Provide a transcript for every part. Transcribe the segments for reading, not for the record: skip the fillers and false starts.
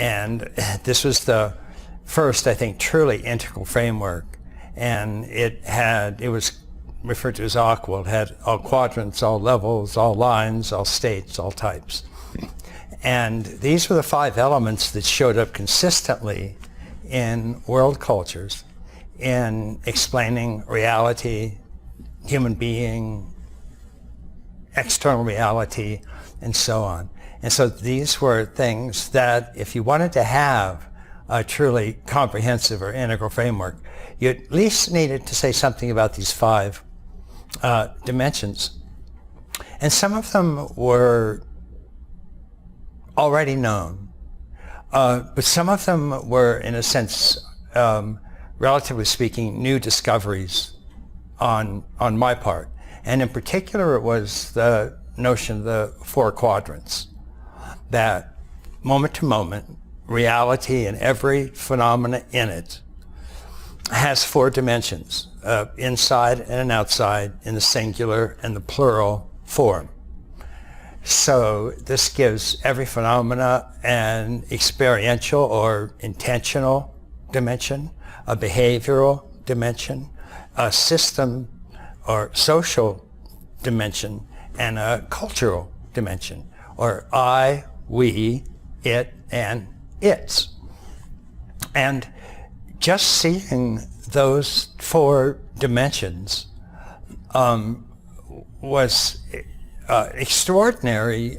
And this was the first, I think, truly integral framework. And it was referred to as AQAL. It had all quadrants, all levels, all lines, all states, all types. And these were the 5 elements that showed up consistently in world cultures in explaining reality, human being, external reality, and so on. And so these were things that if you wanted to have a truly comprehensive or integral framework, you at least needed to say something about these 5 dimensions. And some of them were already known, but some of them were, in a sense, relatively speaking, new discoveries on my part. And in particular, it was the notion of the 4 quadrants, that moment to moment, reality and every phenomena in it has 4 dimensions, inside and an outside, in the singular and the plural form. So this gives every phenomena an experiential or intentional dimension, a behavioral dimension, a system or social dimension, and a cultural dimension, or I, we, it, and its. And just seeing those 4 dimensions was extraordinary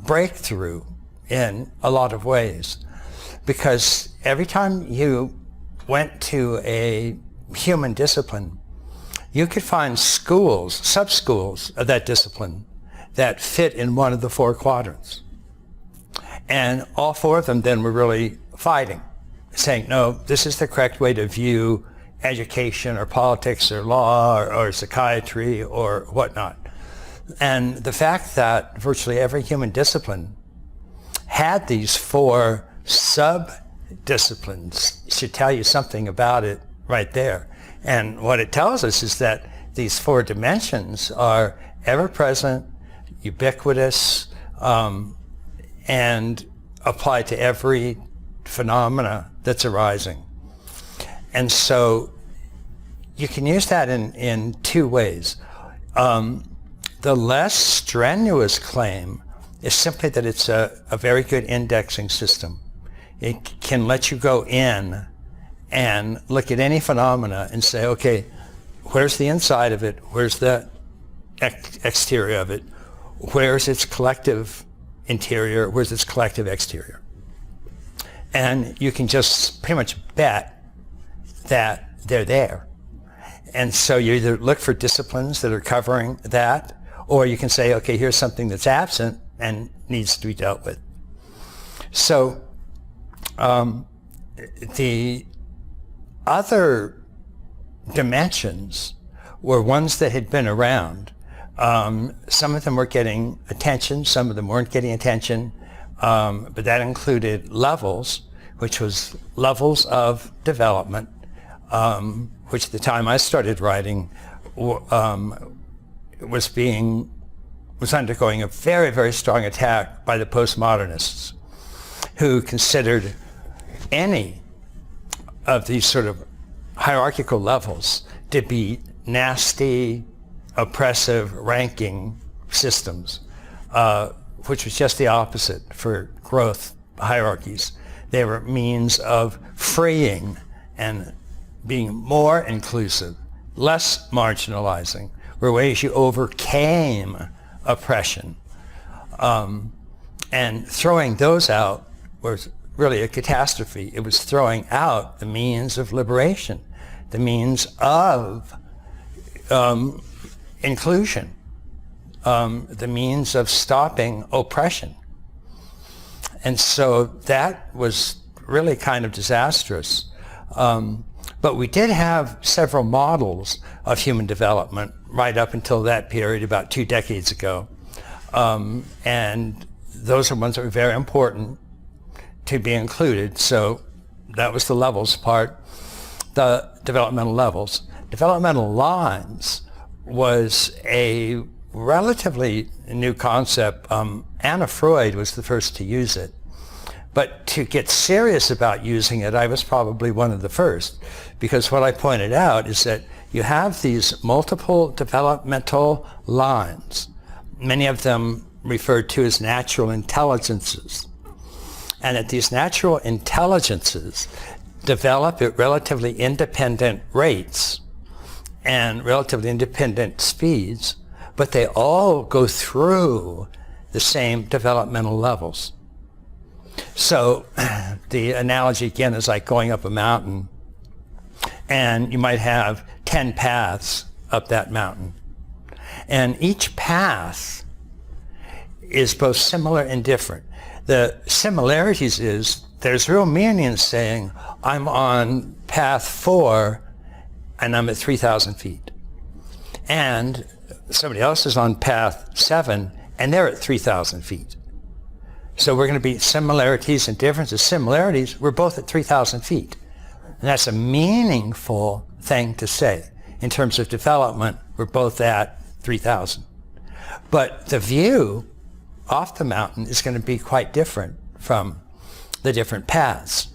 breakthrough in a lot of ways, because every time you went to a human discipline, you could find schools, sub-schools of that discipline that fit in one of the 4 quadrants. And all 4 of them then were really fighting, saying, no, this is the correct way to view education or politics or law or psychiatry or whatnot. And the fact that virtually every human discipline had these 4 sub-disciplines should tell you something about it right there. And what it tells us is that these 4 dimensions are ever-present, ubiquitous, and apply to every phenomena that's arising. And so you can use that in 2 ways. The less strenuous claim is simply that it's a very good indexing system. It can let you go in and look at any phenomena and say, okay, where's the inside of it? Where's the exterior of it? Where's its collective interior? Where's its collective exterior? And you can just pretty much bet that they're there. And so you either look for disciplines that are covering that, or you can say, okay, here's something that's absent and needs to be dealt with. So the other dimensions were ones that had been around. Some of them were getting attention, some of them weren't getting attention, but that included levels, which was levels of development, which at the time I started writing was undergoing a very, very strong attack by the postmodernists, who considered any of these sort of hierarchical levels to be nasty, oppressive ranking systems, which was just the opposite for growth hierarchies. They were means of freeing and being more inclusive, less marginalizing, were ways you overcame oppression. And throwing those out was really a catastrophe. It was throwing out the means of liberation, the means of inclusion, the means of stopping oppression. And so that was really kind of disastrous. But we did have several models of human development right up until that period, about 2 decades ago. And those are ones that were very important to be included. So that was the levels part, the developmental levels. Developmental lines was a relatively new concept. Anna Freud was the first to use it. But to get serious about using it, I was probably one of the first, because what I pointed out is that you have these multiple developmental lines, many of them referred to as natural intelligences, and that these natural intelligences develop at relatively independent rates and relatively independent speeds, but they all go through the same developmental levels. So the analogy again is like going up a mountain, and you might have 10 paths up that mountain. And each path is both similar and different. The similarities is there's real meaning in saying I'm on path 4 and I'm at 3,000 feet. And somebody else is on path 7 and they're at 3,000 feet. So we're going to be similarities and differences. Similarities, we're both at 3,000 feet. And that's a meaningful thing to say. In terms of development, we're both at 3,000. But the view off the mountain is going to be quite different from the different paths.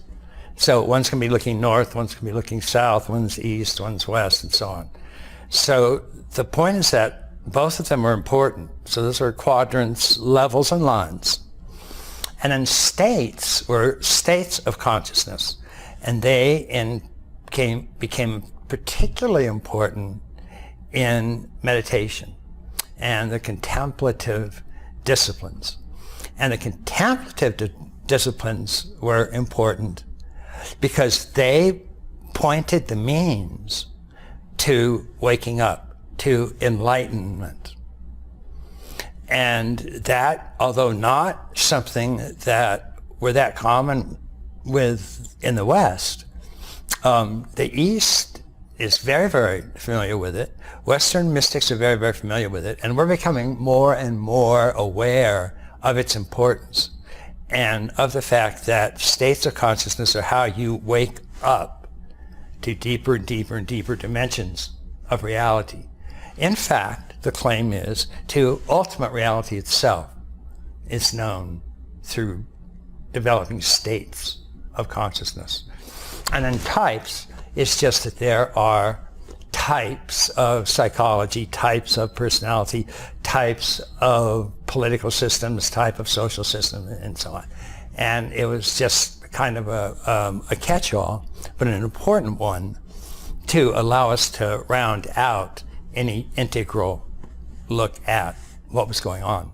So one's going to be looking north, one's going to be looking south, one's east, one's west, and so on. So the point is that both of them are important. So those are quadrants, levels, and lines. And then states were states of consciousness. And they became particularly important in meditation and the contemplative disciplines. And the contemplative disciplines were important because they pointed the means to waking up, to enlightenment. And that, although not something that were that common in the West, the East is very, very familiar with it. Western mystics are very, very familiar with it. And we're becoming more and more aware of its importance and of the fact that states of consciousness are how you wake up to deeper and deeper and deeper dimensions of reality. In fact, the claim is to ultimate reality itself is known through developing states of consciousness. And then types is just that there are types of psychology, types of personality, types of political systems, type of social system, and so on. And it was just kind of a catch-all, but an important one to allow us to round out any integral look at what was going on.